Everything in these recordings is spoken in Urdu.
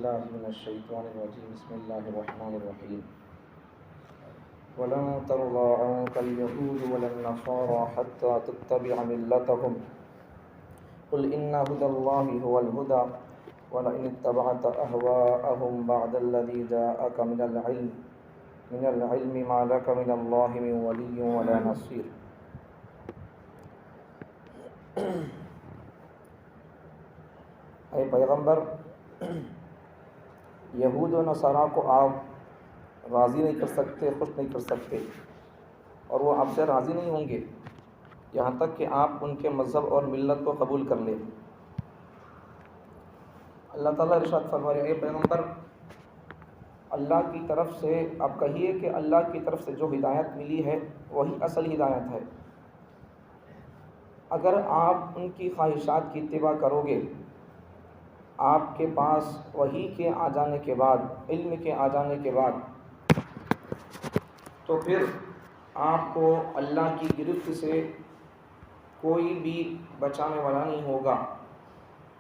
بالله من الشيطان الرجيم بسم الله الرحمن الرحيم ولن ترضى عنك اليهود ولا النصارى حتى تتبع ملتهم قل إن هدى الله هو الهدى ولئن اتبعت أهواءهم بعد الذي جاءك من العلم ما لك من الله من ولي ولا نصير. اے پیغمبر، یہود و نصارہ کو آپ راضی نہیں کر سکتے، خوش نہیں کر سکتے، اور وہ آپ سے راضی نہیں ہوں گے یہاں تک کہ آپ ان کے مذہب اور ملت کو قبول کر لیں۔ اللہ تعالیٰ ارشاد فرما رہے ہیں، اے پیغمبر، اللہ کی طرف سے آپ کہیے کہ اللہ کی طرف سے جو ہدایت ملی ہے وہی اصل ہدایت ہے۔ اگر آپ ان کی خواہشات کی اتباع کرو گے، آپ کے پاس وحی کے آ جانے کے بعد، علم کے آ جانے کے بعد، تو پھر آپ کو اللہ کی گرفت سے کوئی بھی بچانے والا نہیں ہوگا،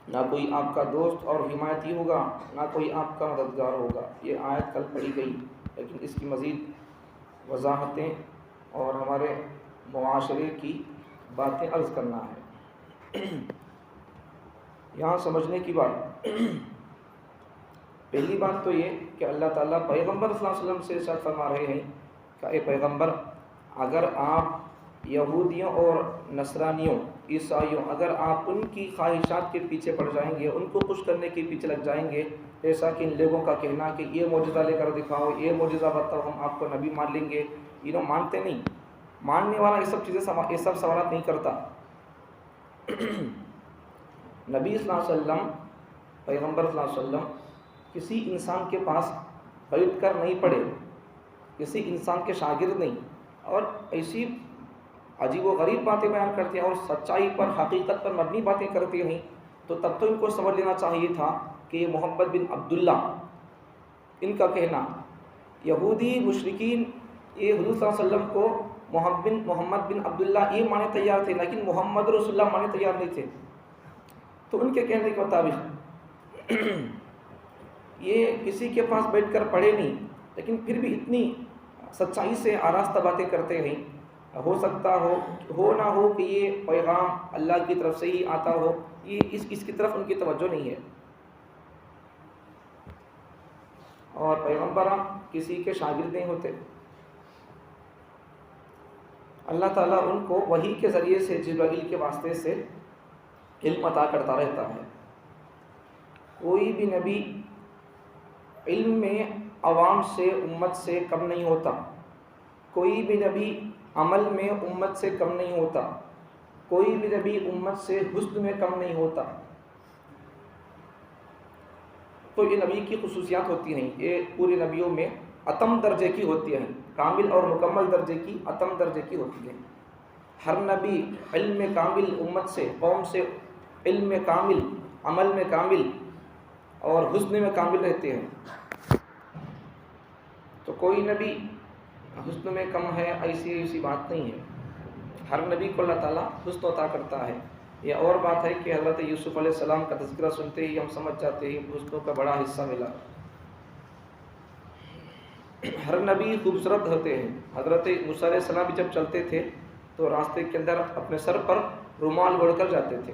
نہ کوئی آپ کا دوست اور حمایتی ہوگا، نہ کوئی آپ کا مددگار ہوگا۔ یہ آیت کل پڑھی گئی، لیکن اس کی مزید وضاحتیں اور ہمارے معاشرے کی باتیں عرض کرنا ہے۔ یہاں سمجھنے کی بات، پہلی بات تو یہ کہ اللہ تعالیٰ پیغمبر صلی اللہ علیہ وسلم سے ارشاد فرما رہے ہیں کہ اے پیغمبر، اگر آپ یہودیوں اور نصرانیوں، عیسائیوں، اگر آپ ان کی خواہشات کے پیچھے پڑ جائیں گے، ان کو خوش کرنے کے پیچھے لگ جائیں گے، ایسا کہ ان لوگوں کا کہنا کہ یہ معجزہ لے کر دکھاؤ، یہ معجزہ بتاؤ، ہم آپ کو نبی مان لیں گے، یہ لوگ مانتے نہیں۔ ماننے والا یہ سب سوالات نہیں کرتا۔ نبی صلی اللہ علیہ وسلم، پیغمبر صلی اللہ علیہ وسلم کسی انسان کے پاس بیٹھ کر نہیں پڑھے، کسی انسان کے شاگرد نہیں، اور ایسی عجیب و غریب باتیں بیان کرتے ہیں اور سچائی پر، حقیقت پر مبنی باتیں کرتے ہیں، تو تب تو ان کو سمجھ لینا چاہیے تھا کہ یہ محمد بن عبداللہ، ان کا کہنا، یہودی مشرکین یہ حضور صلی اللہ علیہ وسلم کو محمد بن عبداللہ یہ مانے تیار تھے، لیکن محمد رسول اللہ مانے تیار نہیں تھے۔ تو ان کے کہنے کے مطابق یہ کسی کے پاس بیٹھ کر پڑھے نہیں، لیکن پھر بھی اتنی سچائی سے آراستہ باتیں کرتے ہیں۔ ہو سکتا ہو نہ ہو کہ یہ پیغام اللہ کی طرف سے ہی آتا ہو، یہ اس کی طرف ان کی توجہ نہیں ہے۔ اور پیغمبران کسی کے شاگرد نہیں ہوتے، اللہ تعالیٰ ان کو وحی کے ذریعے سے، جبرائیل کے واسطے سے علم عطا کرتا رہتا ہے۔ کوئی بھی نبی علم میں عوام سے، امت سے کم نہیں ہوتا، کوئی بھی نبی عمل میں امت سے کم نہیں ہوتا، کوئی بھی نبی امت سے حسن میں کم نہیں ہوتا۔ تو یہ نبی کی خصوصیات ہوتی ہیں، یہ پورے نبیوں میں اتم درجے کی ہوتی ہیں، کامل اور مکمل درجے کی، اتم درجے کی ہوتی ہیں۔ ہر نبی علم میں کامل، امت سے، قوم سے علم میں کامل، عمل میں کامل اور حسن میں کامل رہتے ہیں۔ تو کوئی نبی حسن میں کم ہے، ایسی بات نہیں ہے۔ ہر نبی کو اللہ تعالیٰ حسن عطا کرتا ہے۔ یہ اور بات ہے کہ حضرت یوسف علیہ السلام کا تذکرہ سنتے ہی ہم سمجھ جاتے ہیں حسنوں کا بڑا حصہ ملا۔ ہر نبی خوبصورت ہوتے ہیں۔ حضرت موسیٰ علیہ السلام بھی جب چلتے تھے تو راستے کے اندر اپنے سر پر رومال اوڑھ کر جاتے تھے،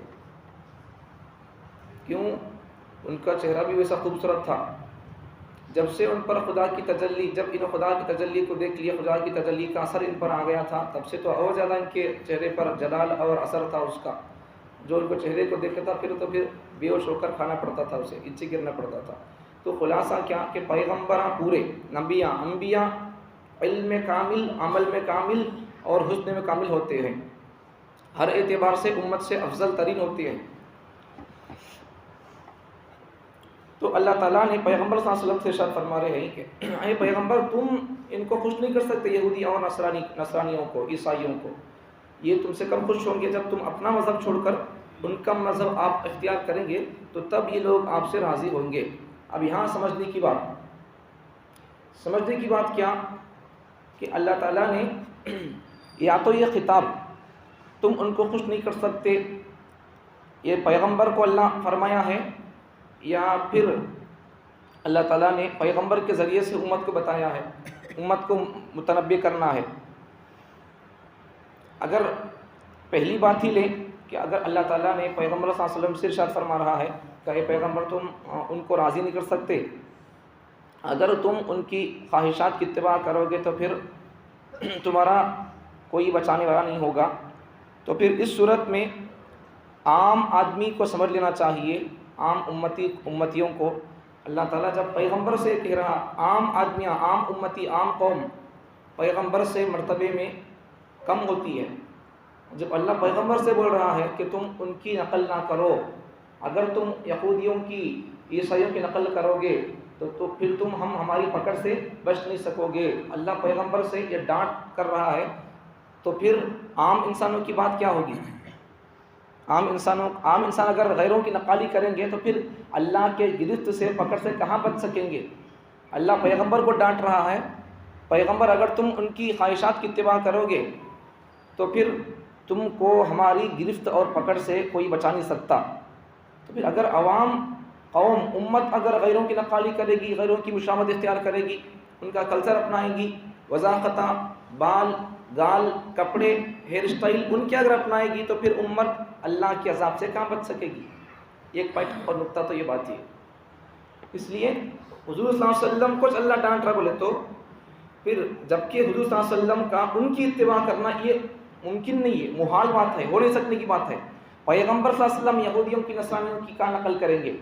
کیوں؟ ان کا چہرہ بھی ویسا خوبصورت تھا۔ جب سے ان پر خدا کی تجلی، جب ان خدا کی تجلی کو دیکھ لیا، خدا کی تجلی کا اثر ان پر آ گیا تھا، تب سے تو اور زیادہ ان کے چہرے پر جلال اور اثر تھا اس کا۔ جو ان کو چہرے کو دیکھتا تھا پھر بے ہوش ہو کر کھانا پڑتا تھا، اسے نیچے گرنا پڑتا تھا۔ تو خلاصہ کیا کہ پیغمبراں پورے، نبیاں، انبیاء علم میں کامل، عمل میں کامل اور حسن میں کامل ہوتے ہیں، ہر اعتبار سے امت سے افضل ترین ہوتے ہیں۔ تو اللہ تعالیٰ نے پیغمبر صلی اللہ علیہ وسلم سے ارشاد فرما رہے ہیں کہ اے پیغمبر، تم ان کو خوش نہیں کر سکتے، یہودی اور نصرانیوں کو، عیسائیوں کو۔ یہ تم سے کم خوش ہوں گے جب تم اپنا مذہب چھوڑ کر ان کا مذہب آپ اختیار کریں گے، تو تب یہ لوگ آپ سے راضی ہوں گے۔ اب یہاں سمجھنے کی بات کیا کہ اللہ تعالیٰ نے یا تو یہ خطاب تم ان کو خوش نہیں کر سکتے، یہ پیغمبر کو اللہ فرمایا ہے، یا پھر اللہ تعالیٰ نے پیغمبر کے ذریعے سے امت کو بتایا ہے، امت کو متنبع کرنا ہے۔ اگر پہلی بات ہی لیں کہ اگر اللہ تعالیٰ نے پیغمبر صلی اللہ علیہ وسلم سے ارشاد فرما رہا ہے کہ اے پیغمبر تم ان کو راضی نہیں کر سکتے، اگر تم ان کی خواہشات کی اتباع کرو گے تو پھر تمہارا کوئی بچانے والا نہیں ہوگا، تو پھر اس صورت میں عام آدمی کو سمجھ لینا چاہیے، عام امتیوں کو اللہ تعالیٰ جب پیغمبر سے کہہ رہا، عام آدمیاں، عام امتی، عام قوم پیغمبر سے مرتبے میں کم ہوتی ہے، جب اللہ پیغمبر سے بول رہا ہے کہ تم ان کی نقل نہ کرو، اگر تم یہودیوں کی، عیسائیوں کی نقل کرو گے تو پھر تم ہماری پکڑ سے بچ نہیں سکو گے، اللہ پیغمبر سے یہ ڈانٹ کر رہا ہے، تو پھر عام انسانوں کی بات کیا ہوگی؟ عام انسان اگر غیروں کی نقالی کریں گے تو پھر اللہ کے گرفت سے، پکڑ سے کہاں بچ سکیں گے؟ اللہ پیغمبر کو ڈانٹ رہا ہے، پیغمبر اگر تم ان کی خواہشات کی اتباع کرو گے تو پھر تم کو ہماری گرفت اور پکڑ سے کوئی بچا نہیں سکتا۔ تو پھر اگر عوام، قوم، امت اگر غیروں کی نقالی کرے گی، غیروں کی مشابہت اختیار کرے گی، ان کا کلچر اپنائے گی، وضاحتہ، بال، گال، کپڑے، ہیئر اسٹائل ان کے اگر اپنائے گی تو پھر امت اللہ کے عذاب سے کہاں بچ سکے گی؟ ایک پوائنٹ اور نقطہ تو یہ بات ہے۔ اس لیے حضور صلی اللہ علیہ وسلم کو اللہ ڈانٹ رہا بولے تو پھر جبکہ حضور صلی اللہ علیہ وسلم کا ان کی اتباع کرنا یہ ممکن نہیں ہے، محال بات ہے، ہو نہیں سکنے کی بات ہے۔ پیغمبر صلی اللہ علیہ وسلم یہودیوں کی، نصرانیوں کی کیا نقل کریں گے؟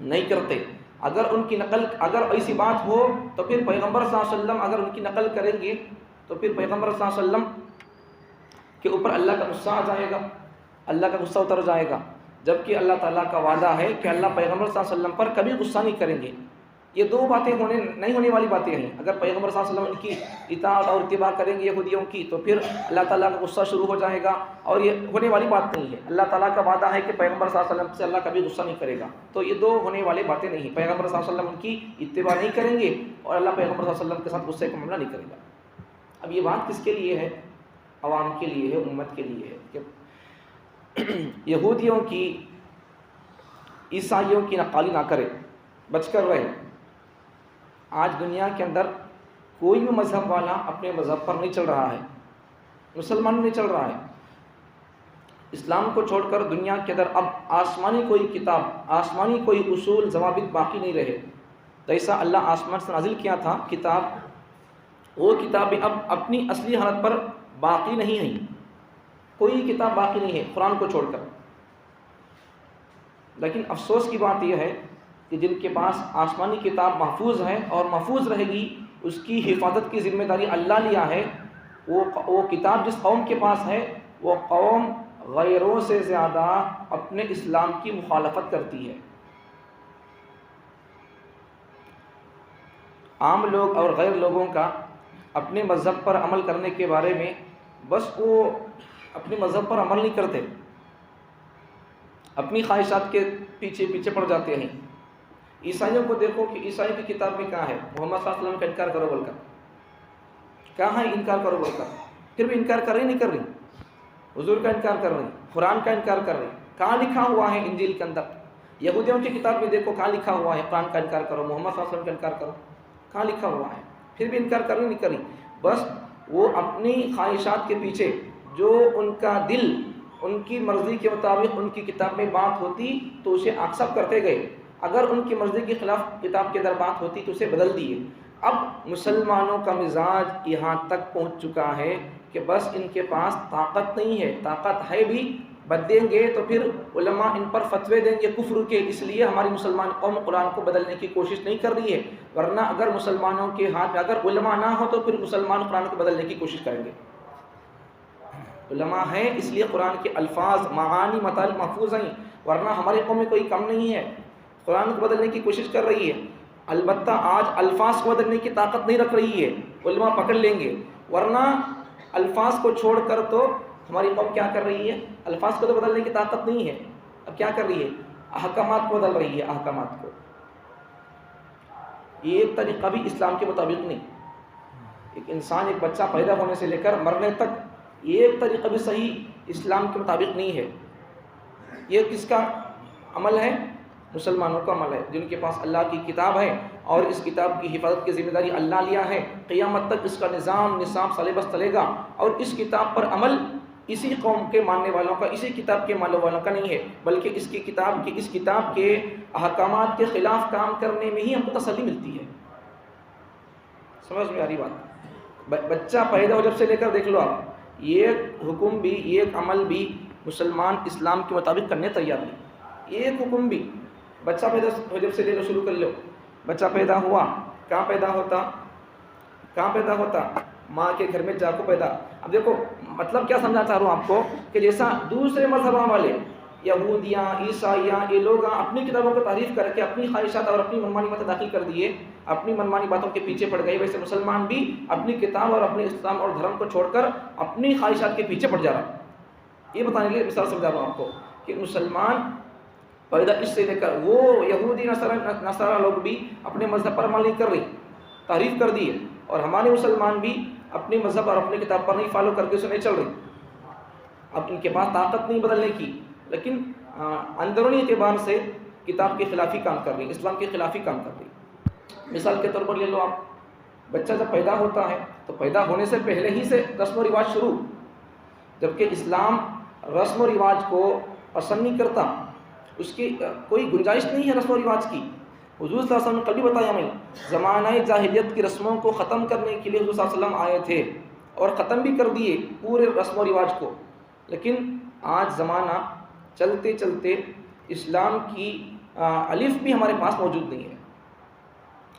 نہیں کرتے۔ اگر ان کی نقل، اگر ایسی بات ہو تو پھر پیغمبر صلی اللہ علیہ وسلم اگر ان کی نقل کریں گے تو پھر پیغمبر صلی اللہ علیہ وسلم کے اوپر اللہ کا غصہ آ جائے گا، اللہ کا غصہ اتر جائے گا، جبکہ اللہ تعالیٰ کا وعدہ ہے کہ اللہ پیغمبر صلی اللہ علیہ وسلم پر کبھی غصہ نہیں کریں گے۔ یہ دو باتیں نہیں ہونے والی باتیں ہیں۔ اگر پیغمبر صلی اللہ علیہ وسلم ان کی اطاعت اور اتباع کریں گے یہودیوں کی تو پھر اللہ تعالیٰ کا غصہ شروع ہو جائے گا، اور یہ ہونے والی بات نہیں ہے۔ اللہ تعالیٰ کا وعدہ ہے کہ پیغمبر صلی اللہ علیہ وسلم سے اللہ کبھی غصہ نہیں کرے گا، تو یہ دو ہونے والی باتیں نہیں ہیں۔ پیغمبر صلی اللہ علیہ وسلم ان کی اتباع نہیں کریں گے اور اللہ پیغمبر صلی اللہ علیہ وسلم کے ساتھ غصے کا معاملہ نہیں کرے گا۔ اب یہ بات کس کے لیے ہے؟ عوام کے لیے ہے، امت کے لیے ہے کہ یہودیوں کی، عیسائیوں کی نقالی نہ کرے، بچ کر رہے۔ آج دنیا کے اندر کوئی بھی مذہب والا اپنے مذہب پر نہیں چل رہا ہے، مسلمان نہیں چل رہا ہے۔ اسلام کو چھوڑ کر دنیا کے اندر اب آسمانی کوئی کتاب، آسمانی کوئی اصول، ضوابط باقی نہیں رہے۔ جیسا اللہ آسمان سے نازل کیا تھا کتاب، وہ کتابیں اب اپنی اصلی حالت پر باقی نہیں ہیں، کوئی کتاب باقی نہیں ہے قرآن کو چھوڑ کر۔ لیکن افسوس کی بات یہ ہے کہ جن کے پاس آسمانی کتاب محفوظ ہے اور محفوظ رہے گی، اس کی حفاظت کی ذمہ داری اللہ لیا ہے، وہ کتاب جس قوم کے پاس ہے وہ قوم غیروں سے زیادہ اپنے اسلام کی مخالفت کرتی ہے۔ عام لوگ اور غیر لوگوں کا اپنے مذہب پر عمل کرنے کے بارے میں بس وہ اپنے مذہب پر عمل نہیں کرتے، اپنی خواہشات کے پیچھے پڑ جاتے ہیں۔ عیسائیوں کو دیکھو کہ عیسائی کی کتاب میں کہاں ہے؟ محمد صلی اللہ علیہ وسلم کا انکار کرو بول کر، کہاں ہے انکار کرو بول کر؟ پھر بھی انکار کر رہی نہیں کر رہی، حضور کا انکار کر رہی، قرآن کا انکار کر رہی۔ کہاں لکھا ہوا ہے انجیل کے اندر؟ یہودیوں کی کتاب میں دیکھو کہاں لکھا ہوا ہے قرآن کا انکار کرو، محمد صلی اللہ علیہ وسلم کا انکار کرو، کہاں لکھا ہوا ہے؟ پھر بھی انکار کر رہی نہیں کر رہی۔ بس وہ اپنی خواہشات کے پیچھے، جو ان کا دل، ان کی مرضی کے مطابق ان کی کتاب میں بات ہوتی تو اسے ایکسپٹ کرتے گئے، اگر ان کی مرضی کے خلاف کتاب کے اندر بات ہوتی تو اسے بدل دیے۔ اب مسلمانوں کا مزاج یہاں تک پہنچ چکا ہے کہ بس ان کے پاس طاقت نہیں ہے، طاقت ہے بھی بدلیں گے تو پھر علماء ان پر فتوے دیں گے کفر کے، اس لیے ہماری مسلمان قوم قرآن کو بدلنے کی کوشش نہیں کر رہی ہے، ورنہ اگر مسلمانوں کے ہاتھ میں اگر علماء نہ ہو تو پھر مسلمان قرآن کو بدلنے کی کوشش کریں گے۔ علماء ہیں اس لیے قرآن کے الفاظ، معانی، مطالب محفوظ ہیں، ورنہ ہماری قوم میں کوئی کم نہیں ہے، قرآن کو بدلنے کی کوشش کر رہی ہے۔ البتہ آج الفاظ کو بدلنے کی طاقت نہیں رکھ رہی ہے، علماء پکڑ لیں گے، ورنہ الفاظ کو چھوڑ کر تو ہماری قوم کیا کر رہی ہے؟ الفاظ کو تو بدلنے کی طاقت نہیں ہے، اب کیا کر رہی ہے؟ احکامات کو بدل رہی ہے، احکامات کو۔ یہ ایک طریقہ بھی اسلام کے مطابق نہیں۔ ایک انسان، ایک بچہ پیدا ہونے سے لے کر مرنے تک ایک طریقہ بھی صحیح اسلام کے مطابق نہیں ہے۔ یہ کس کا عمل ہے؟ مسلمانوں کا عمل ہے، جن کے پاس اللہ کی کتاب ہے اور اس کتاب کی حفاظت کی ذمہ داری اللہ لیا ہے. قیامت تک اس کا نظام نصاب سلیبس چلے گا، اور اس کتاب پر عمل اسی قوم کے ماننے والوں کا، اسی کتاب کے ماننے والوں کا نہیں ہے، بلکہ اس کتاب کے احکامات کے خلاف کام کرنے میں ہی ہم کو تسلی ملتی ہے. سمجھ میں آ رہی بات؟ بچہ پیدا ہو جب سے لے کر دیکھ لو آپ، یہ حکم بھی، یہ عمل بھی مسلمان اسلام کے مطابق کرنے تیار نہیں. ایک حکم بھی بچہ پیدا ہو جب سے لے لو، شروع کر لو. بچہ پیدا ہوا، کہاں پیدا ہوتا؟ ماں کے گھر میں جا کو پیدا. اب دیکھو مطلب کیا سمجھنا چاہ رہا ہوں آپ کو، کہ جیسا دوسرے مذہبوں والے یہودیاں، عیسائیاں، یہ لوگ اپنی کتابوں کو تعریف کر کے اپنی خواہشات اور اپنی منمانی باتیں داخل کر دیے، اپنی منمانی باتوں کے پیچھے پڑ گئے، ویسے مسلمان بھی اپنی کتاب اور اپنے اسلام اور دھرم کو چھوڑ کر اپنی خواہشات کے پیچھے پڑ جا رہا. یہ بتانے کے لیے مثال سمجھا رہا ہوں آپ کو کہ مسلمان پیدا اس سے لے کر، وہ یہودی نصارہ لوگ بھی اپنے مذہب پر عمل نہیں کر رہی، تعریف کر دی ہے، اور ہمارے مسلمان بھی اپنے مذہب اور اپنی کتاب پر نہیں فالو کر کے اسے نہیں چل رہے. اب ان کے پاس طاقت نہیں بدلنے کی، لیکن اندرونی اعتبار سے کتاب کے خلافی کام کر رہی، اسلام کے خلافی کام کر رہی. مثال کے طور پر لے لو آپ، بچہ جب پیدا ہوتا ہے تو پیدا ہونے سے پہلے ہی سے رسم و رواج شروع، جبکہ اسلام رسم و رواج کو پسند نہیں کرتا، اس کی کوئی گنجائش نہیں ہے رسم و رواج کی. حضور صلی اللہ علیہ وسلم نے کبھی بتایا ہمیں، زمانہ جاہلیت کی رسموں کو ختم کرنے کے لیے حضور صلی اللہ علیہ وسلم آئے تھے اور ختم بھی کر دیے پورے رسم و رواج کو. لیکن آج زمانہ چلتے چلتے اسلام کی الف بھی ہمارے پاس موجود نہیں ہے.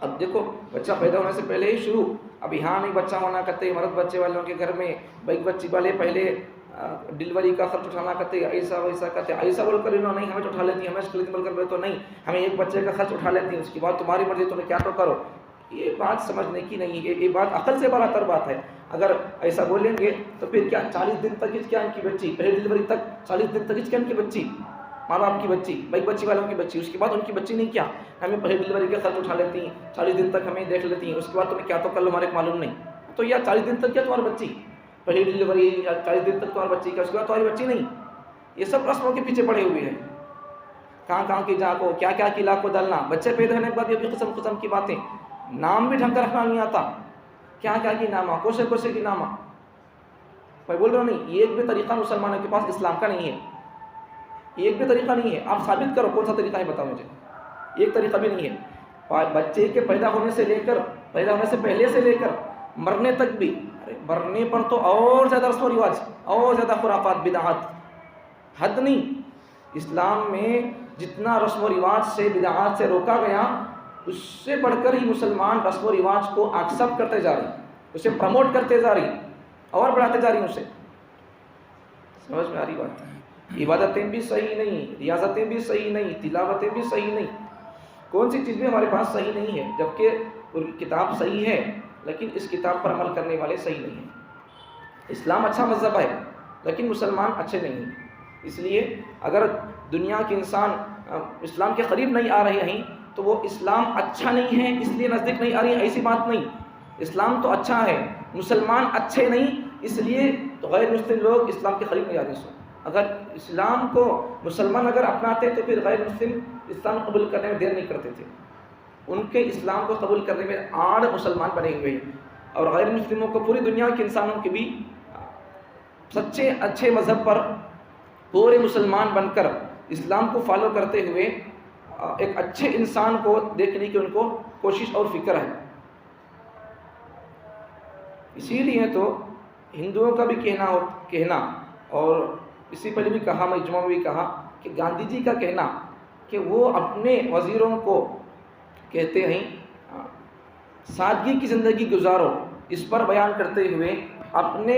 اب دیکھو بچہ پیدا ہونے سے پہلے ہی شروع، اب یہاں نہیں بچہ ہونا کرتے، مرد بچے والوں کے گھر میں بائک بچی والے پہلے ڈلیوری کا خرچ اٹھانا کرتے، ایسا ویسا کرتے، ایسا بول کر انہوں نہیں ہمیں تو اٹھا لیتی، ہمیں اسکول بول کر تو نہیں، ہمیں ایک بچے کا خرچ اٹھا لیتی، اس کے بعد تمہاری مرضی تمہیں کیا تو کرو. یہ بات سمجھنے کی نہیں ہے، یہ بات عقل سے براتر بات ہے. اگر ایسا بولیں گے تو پھر کیا 40 دن تک کیا ان کی بچی، پہلی ڈلیوری تک 40 دن تک کیا ان کی بچی، ماں باپ کی بچی، بائک بچی والوں کی بچی، اس کے بعد ان کی بچی نہیں، کیا ہمیں پہلی ڈلیوری کے خرچ اٹھا لیتی ہیں، 40 دن تک ہمیں دیکھ لیتی ہیں، اس کے بعد تمہیں کیا تو کر لو ہمارے کو معلوم نہیں. تو یا 40 دن تک کیا تمہاری بچی، پہلی ڈلیوری 40 دن تک تمہاری بچی کیا، اس کے بعد تمہاری بچی نہیں. یہ سب رسموں کے پیچھے پڑے ہوئے ہیں، کہاں کی جا کو کیا کلا کو ڈالنا. بچے پیدا ہونے کے بعد یہ بھی قسم کی باتیں، نام بھی ڈھنگ کا رکھنا نہیں آتا، کیا کی نامہ، کوسے کی نامہ. میں بول رہا ہوں نہیں، یہ ایک بھی طریقہ مسلمانوں کے پاس اسلام کا نہیں ہے، ایک بھی طریقہ نہیں ہے. آپ ثابت کرو کون سا طریقہ ہے، بتاؤ مجھے. ایک طریقہ بھی نہیں ہے. بچے کے پیدا ہونے سے پہلے سے لے کر مرنے تک بھی، مرنے پر تو اور زیادہ رسم و رواج، اور زیادہ خرافات، بدعات، حد نہیں. اسلام میں جتنا رسم و رواج سے، بدعات سے روکا گیا، اس سے بڑھ کر ہی مسلمان رسم و رواج کو ایکسپٹ کرتے جا رہے ہیں، اسے پروموٹ کرتے جا رہے ہیں اور بڑھاتے جا رہی ہیں اسے. سمجھ میں آ رہی بات؟ عبادتیں بھی صحیح نہیں، ریاضتیں بھی صحیح نہیں، تلاوتیں بھی صحیح نہیں، کون سی چیز بھی ہمارے پاس صحیح نہیں ہے، جبکہ کتاب صحیح ہے لیکن اس کتاب پر عمل کرنے والے صحیح نہیں ہیں. اسلام اچھا مذہب ہے لیکن مسلمان اچھے نہیں ہیں. اس لیے اگر دنیا کے انسان اسلام کے قریب نہیں آ رہے ہیں تو وہ اسلام اچھا نہیں ہے اس لیے نزدیک نہیں آ رہی ہے، ایسی بات نہیں. اسلام تو اچھا ہے، مسلمان اچھے نہیں اس لیے تو غیر مسلم لوگ اسلام کے قریب نہیں آ رہے. اگر اسلام کو مسلمان اگر اپناتے تو پھر غیر مسلم اسلام قبول کرنے میں دیر نہیں کرتے تھے. ان کے اسلام کو قبول کرنے میں آڑ مسلمان بنے ہوئے ہیں، اور غیر مسلموں کو پوری دنیا کے انسانوں کے بھی سچے اچھے مذہب پر پورے مسلمان بن کر اسلام کو فالو کرتے ہوئے ایک اچھے انسان کو دیکھنے کی ان کو کوشش اور فکر ہے. اسی لیے تو ہندوؤں کا بھی کہنا اور اسی پہلے بھی کہا، میں اجماع میں بھی کہا کہ گاندھی جی کا کہنا کہ وہ اپنے وزیروں کو کہتے ہیں سادگی کی زندگی گزارو، اس پر بیان کرتے ہوئے اپنے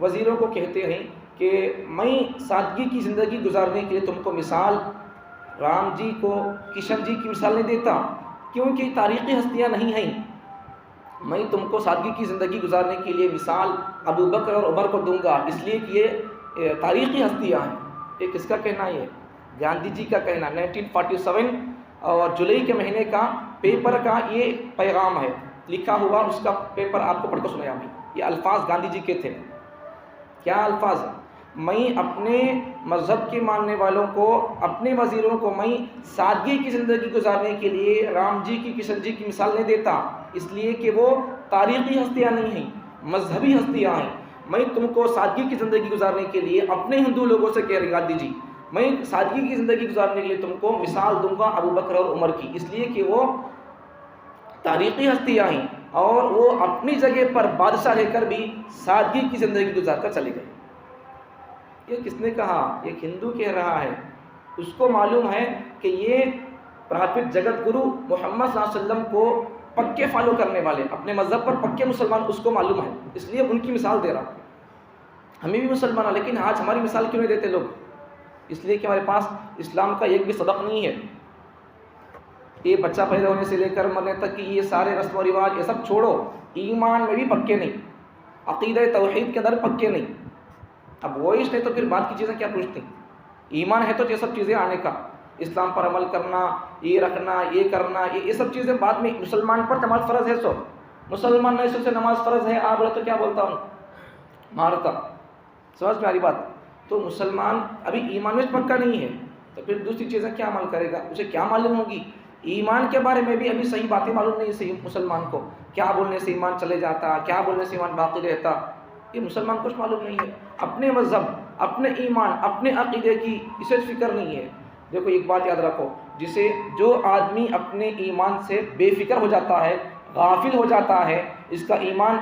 وزیروں کو کہتے ہیں کہ میں سادگی کی زندگی گزارنے کے لیے تم کو مثال رام جی کو، کشن جی کی مثال نہیں دیتا کیونکہ تاریخی ہستیاں نہیں ہیں. میں تم کو سادگی کی زندگی گزارنے کے لیے مثال ابو بکر اور عمر کو دوں گا، اس لیے کہ یہ تاریخی ہستیاں ہیں. یہ کس کا کہنا ہے؟ گاندھی جی کا کہنا. 1947 اور جولائی کے مہینے کا پیپر کا یہ پیغام ہے لکھا ہوا، اس کا پیپر آپ کو پڑھ کر سنایا میں. یہ الفاظ گاندھی جی کے تھے. کیا الفاظ؟ میں اپنے مذہب کے ماننے والوں کو، اپنے وزیروں کو میں سادگی کی زندگی گزارنے کے لیے رام جی کی، کشن جی کی مثال نہیں دیتا، اس لیے کہ وہ تاریخی ہستیاں نہیں ہیں، مذہبی ہستیاں ہیں۔ میں تم کو سادگی کی زندگی گزارنے کے لیے اپنے ہندو لوگوں سے کہہ رہا دیجیے، میں سادگی کی زندگی گزارنے کے لیے تم کو مثال دوں گا ابو بکر اور عمر کی، اس لیے کہ وہ تاریخی ہستیاں ہیں اور وہ اپنی جگہ پر بادشاہ رہ کر بھی سادگی کی زندگی گزار کر چلے گئے۔ یہ کس نے کہا؟ ایک ہندو کہہ رہا ہے، اس کو معلوم ہے کہ یہ پراپت جگت گرو محمد صلی اللہ علیہ وسلم کو پکے فالو کرنے والے، اپنے مذہب پر پکے مسلمان، اس کو معلوم ہے، اس لیے ان کی مثال دے رہا۔ ہمیں بھی مسلمان ہیں، لیکن آج ہماری مثال کیوں نہیں دیتے لوگ؟ اس لیے کہ ہمارے پاس اسلام کا ایک بھی سبق نہیں ہے۔ یہ بچہ پیدا ہونے سے لے کر مرنے تک کی یہ سارے رسم و رواج، یہ سب چھوڑو، ایمان میں بھی پکے نہیں، عقیدہ توحید کے اندر پکے نہیں۔ اب وہ اس نے تو پھر بعد کی چیزیں کیا پوچھتی؟ ایمان ہے تو یہ سب چیزیں آنے کا، اسلام پر عمل کرنا، یہ رکھنا، یہ کرنا، یہ سب چیزیں بعد میں۔ مسلمان پر نماز فرض ہے، سو مسلمان نہیں سو سے نماز فرض ہے، آپ بولے تو کیا بولتا ہوں؟ مارتا۔ سمجھ میں آ رہی بات؟ تو مسلمان ابھی ایمان میں پکا نہیں ہے، تو پھر دوسری چیزیں کیا عمل کرے گا؟ اسے کیا معلوم ہوگی؟ ایمان کے بارے میں بھی ابھی صحیح باتیں معلوم نہیں صحیح مسلمان کو، کیا بولنے سے ایمان چلے جاتا، کیا بولنے سے ایمان باقی رہتا، یہ مسلمان کچھ معلوم نہیں ہے۔ اپنے مذہب، اپنے ایمان، اپنے عقیدے کی اسے فکر نہیں ہے۔ دیکھو ایک بات یاد رکھو، جو آدمی اپنے ایمان سے بے فکر ہو جاتا ہے، غافل ہو جاتا ہے، اس کا ایمان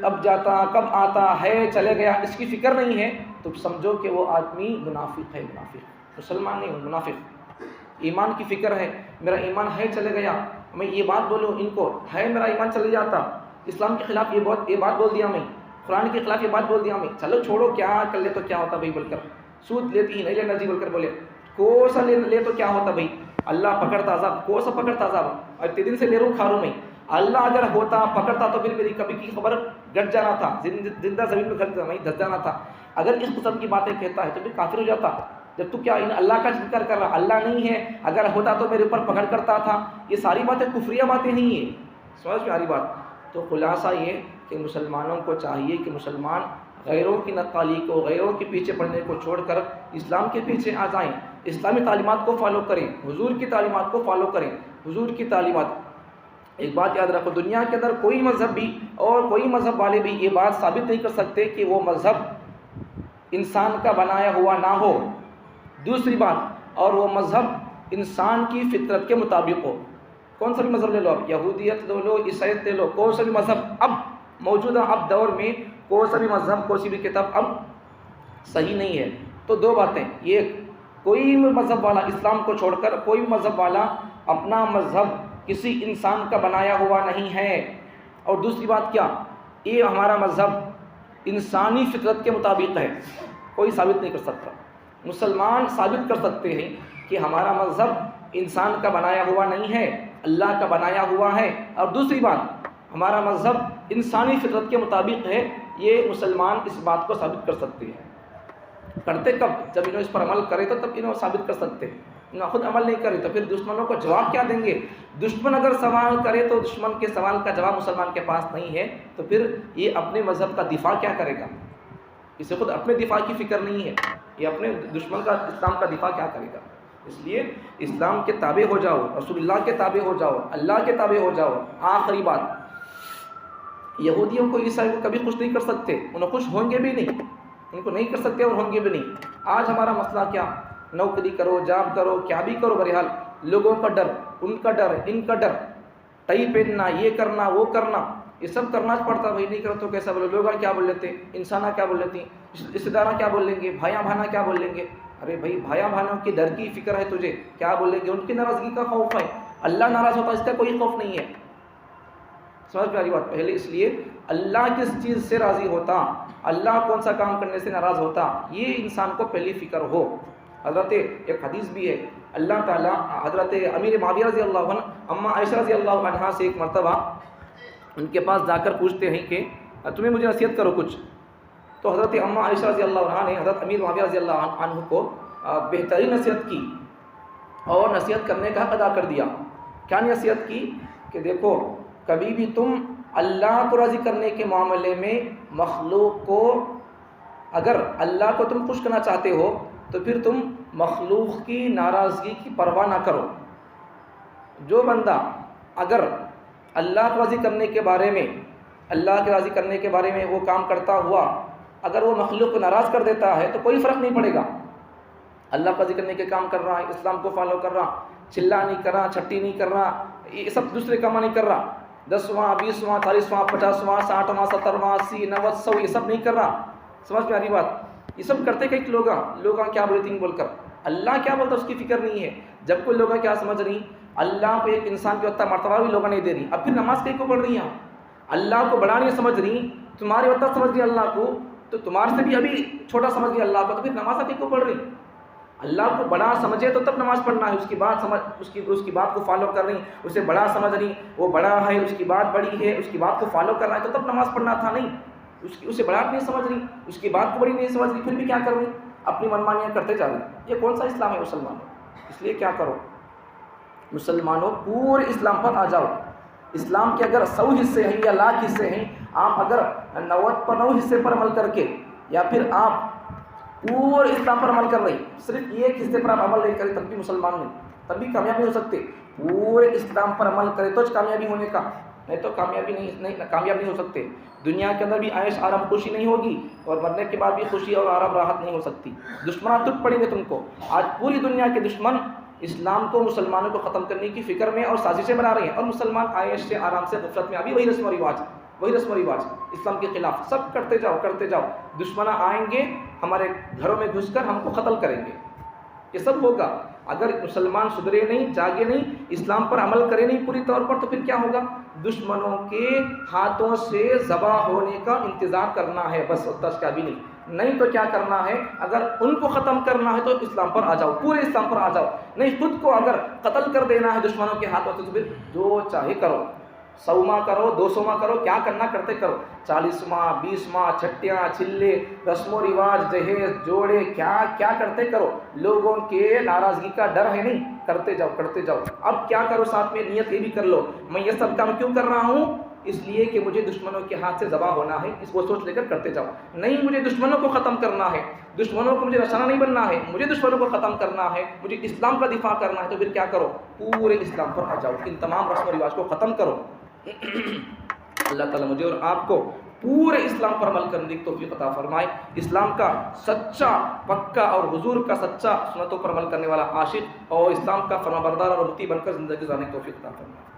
اب جاتا کب آتا ہے چلے گیا، اس کی فکر نہیں ہے، تو سمجھو کہ وہ آدمی منافق ہے۔ منافق مسلمان نہیں، منافق۔ ایمان کی فکر ہے، میرا ایمان ہے چلے گیا، میں یہ بات بولوں ان کو، ہے میرا ایمان چلے جاتا، اسلام کے خلاف یہ بات بول دیا میں، قرآن کے خلاف یہ بات بول دیا میں، چلو چھوڑو کیا کر لے تو کیا ہوتا بھائی بول کر، سود لیتی ہی نہیں لینا جی بول کر بولے، کو سا لے تو کیا ہوتا بھائی، اللہ پکڑتا عذاب، کو سا پکڑتا عذاب، اور اتنے دن سے لے رہا ہوں کھا رہا ہوں میں، اللہ اگر ہوتا پکڑتا تو پھر میری کبھی کی خبر گٹ جانا تھا، زندہ زمین میں گھٹ وہیں دھس جانا تھا۔ اگر اس قسم کی باتیں کہتا ہے تو پھر کافر ہو جاتا، جب تو کیا اللہ کا ذکر کر رہا، اللہ نہیں ہے، اگر ہوتا تو میرے اوپر پکڑ کرتا تھا، یہ ساری باتیں کفریہ باتیں نہیں ہیں۔ سمجھ میں آ رہی بات؟ تو خلاصہ یہ کہ مسلمانوں کو چاہیے کہ مسلمان غیروں کی نقالی کو، غیروں کے پیچھے پڑنے کو چھوڑ کر اسلام کے پیچھے آ جائیں، اسلامی تعلیمات کو فالو کریں، حضور کی تعلیمات کو فالو کریں، حضور کی تعلیمات۔ ایک بات یاد رکھو، دنیا کے اندر کوئی مذہب بھی اور کوئی مذہب والے بھی یہ بات ثابت نہیں کر سکتے کہ وہ مذہب انسان کا بنایا ہوا نہ ہو، دوسری بات، اور وہ مذہب انسان کی فطرت کے مطابق ہو۔ کون سا بھی مذہب لے لو، اب یہودیت لے لو، عیسائیت لے لو، کوئی سا بھی مذہب اب موجودہ اب دور میں کوئی سا بھی مذہب، کوئی سی بھی کتاب اب صحیح نہیں ہے۔ تو دو باتیں، یہ کوئی مذہب والا اسلام کو چھوڑ کر کوئی بھی مذہب والا اپنا مذہب کسی انسان کا بنایا ہوا نہیں ہے، اور دوسری بات کیا، یہ ہمارا مذہب انسانی فطرت کے مطابق ہے، کوئی ثابت نہیں کر سکتا۔ مسلمان ثابت کر سکتے ہیں کہ ہمارا مذہب انسان کا بنایا ہوا نہیں ہے، اللہ کا بنایا ہوا ہے، اور دوسری بات ہمارا مذہب انسانی فطرت کے مطابق ہے، یہ مسلمان اس بات کو ثابت کر سکتے ہیں۔ کرتے کب؟ جب انہوں اس پر عمل کرے تو تب انہوں ثابت کر سکتے ہیں، انہوں خود عمل نہیں کرے تو پھر دشمنوں کو جواب کیا دیں گے؟ دشمن اگر سوال کرے تو دشمن کے سوال کا جواب مسلمان کے پاس نہیں ہے، تو پھر یہ اپنے مذہب کا دفاع کیا کرے گا؟ اسے خود اپنے دفاع کی فکر نہیں ہے، یہ اپنے دشمن کا اسلام کا دفاع کیا کرے گا؟ اس لیے اسلام کے تابع ہو جاؤ، رسول اللہ کے تابع ہو جاؤ، اللہ کے تابع ہو جاؤ۔ آخری بات، یہودیوں کو عیسائی کو کبھی خوش نہیں کر سکتے، انہیں خوش ہوں گے بھی نہیں، ان کو نہیں کر سکتے اور ہوں گے بھی نہیں۔ آج ہمارا مسئلہ کیا، نوکری کرو، جاب کرو، کیا بھی کرو، بہرحال لوگوں کا ڈر، ان کا ڈر، ان کا ڈر، ٹائی پہننا، یہ کرنا، وہ کرنا، یہ سب کرنا پڑتا، بھائی نہیں کرو تو کیسا بولو، لوگ کیا بول لیتے، انسانہ کیا بول لیتی، رشتے دارہ کیا بول لیں گے، بھائیاں بھانا کیا بول لیں گے۔ ارے بھائی بھائیاں بھانوں کی ڈر کی فکر ہے تجھے، کیا بول لیں گے، ان کی ناراضگی کا خوف ہے، اللہ ناراض ہوتا اس کا کوئی خوف نہیں ہے۔ سمجھ میں آ رہی بات؟ پہلے اس لیے اللہ کس چیز سے راضی ہوتا، اللہ کون سا کام کرنے سے ناراض ہوتا، یہ انسان کو پہلی فکر ہو۔ حضرت ایک حدیث بھی ہے، اللہ تعالیٰ حضرت امیر معاویہ رضی اللہ عنہ اماں عائشہ رضی اللہ عنہا سے ایک مرتبہ ان کے پاس جا کر پوچھتے ہیں کہ تمہیں مجھے نصیحت کرو کچھ، تو حضرت اماں عائشہ رضی اللہ عنہ نے حضرت امیر معاویہ رضی اللہ عنہ کو بہترین نصیحت کی اور نصیحت کرنے کا حق ادا کر دیا۔ کیا نصیحت کی کہ دیکھو کبھی بھی تم اللہ کو راضی کرنے کے معاملے میں مخلوق کو اگر اللہ کو تم خوش کرنا چاہتے ہو تو پھر تم مخلوق کی ناراضگی کی پرواہ نہ کرو. جو بندہ اگر اللہ کو راضی کرنے کے بارے میں وہ کام کرتا ہوا اگر وہ مخلوق کو ناراض کر دیتا ہے تو کوئی فرق نہیں پڑے گا. اللہ کو راضی کرنے کے کام کر رہا ہے, اسلام کو فالو کر رہا, چلا نہیں کر رہا, چھٹی نہیں کر رہا, یہ سب دوسرے کام نہیں کر رہا, 10واں 20واں 40واں 50واں 60واں 70واں 80 90 100 یہ سب نہیں کر رہا. سمجھ میں آ رہی بات؟ یہ سب کرتے کہ لوگ کیا بولتے ہیں بول کر, اللہ کیا بولتا اس کی فکر نہیں ہے. جب کوئی لوگ کیا سمجھ رہی, اللہ کو ایک انسان کی اتنا مرتبہ بھی لوگوں نہیں دے رہی, اب پھر نماز کہیں کو پڑھ رہی ہیں, اللہ کو بڑا نہیں سمجھ رہی, تمہاری اتنا سمجھ رہی اللہ کو, تو تمہارے سے بھی ابھی چھوٹا سمجھ رہی اللہ کو, تو پھر نماز کہیں کو پڑھ رہی. اللہ کو بڑا سمجھے تو تب نماز پڑھنا ہے, اس کی بات سمجھ, اس کی بات کو فالو کر رہی, اسے بڑا سمجھ رہی, وہ بڑا ہے, اس کی بات بڑی ہے, اس کی بات کو فالو کر رہا ہے, تو تب نماز پڑھنا تھا. نہیں, اسے بڑا نہیں سمجھ رہی, اس کی بات کو بڑی نہیں سمجھ رہی, پھر بھی کیا کر رہی, اپنی منمانیاں کرتے جا رہی. یہ کون سا اسلام ہے مسلمانوں؟ اس لیے کیا کرو مسلمانوں, پورے اسلام پر آ جاؤ. اسلام کے اگر 100 حصے ہیں یا لاکھ حصے ہیں, آپ اگر 99 حصے پر عمل کر کے, یا پھر آپ پورے اسلام پر عمل کر رہی, صرف ایک حصے پر آپ عمل نہیں کریں, تب بھی مسلمان نہیں, تب بھی کامیاب نہیں ہو سکتے. پورے اسلام پر عمل کرے تو کامیابی ہونے کا, نہیں تو کامیاب نہیں ہو سکتے. دنیا کے اندر بھی عیش آرام خوشی نہیں ہوگی, اور مرنے کے بعد بھی خوشی اور آرام راحت نہیں ہو سکتی. دشمنان ٹوٹ پڑیں گے تم کو. آج پوری دنیا کے دشمن اسلام کو, مسلمانوں کو ختم کرنے کی فکر میں اور سازشیں بنا رہے ہیں, اور مسلمان عیش سے آرام سے غفلت میں ابھی وہی رسم و رواج اسلام کے خلاف سب کرتے جاؤ. دشمن آئیں گے, ہمارے گھروں میں گھس کر ہم کو قتل کریں گے. یہ سب ہوگا اگر مسلمان سدھرے نہیں, جاگے نہیں, اسلام پر عمل کرے نہیں پوری طور پر, تو پھر کیا ہوگا, دشمنوں کے ہاتھوں سے ذبح ہونے کا انتظار کرنا ہے بس, کا بھی نہیں تو کیا کرنا ہے, اگر ان کو ختم کرنا ہے تو اسلام پر آ جاؤ, پورے اسلام پر آ جاؤ. نہیں, خود کو اگر قتل کر دینا ہے دشمنوں کے ہاتھوں سے, تو پھر جو چاہے کرو, 100واں کرو, 200واں کرو, کیا کرنا کرتے کرو, 40واں 20واں, چھٹیاں چھلے, رسم و رواج, جہیز جوڑے, کیا کرتے کرو. لوگوں کے ناراضگی کا ڈر ہے نہیں, کرتے جاؤ. اب کیا کرو, ساتھ میں نیت یہ بھی کر لو, میں یہ سب کام کیوں کر رہا ہوں, اس لیے کہ مجھے دشمنوں کے ہاتھ سے ذبح ہونا ہے. اس کو سوچ لے کر کرتے جاؤ. نہیں, مجھے دشمنوں کو ختم کرنا ہے, دشمنوں کو مجھے نشانہ نہیں بننا ہے, مجھے دشمنوں کو ختم کرنا ہے, مجھے اسلام کا دفاع کرنا ہے, تو پھر کیا کرو, پورے اسلام پر آ جاؤ. ان تمام رسم و رواج کو ختم کرو. اللہ تعالیٰ مجھے اور آپ کو پورے اسلام پر عمل کرنے کی توفیق عطا فرمائے. اسلام کا سچا پکا اور حضور کا سچا سنتوں پر عمل کرنے والا عاشق, اور اسلام کا فرمانبردار اور مطیع بن کر زندگی گزارنے کی توفیق عطا فرمائے.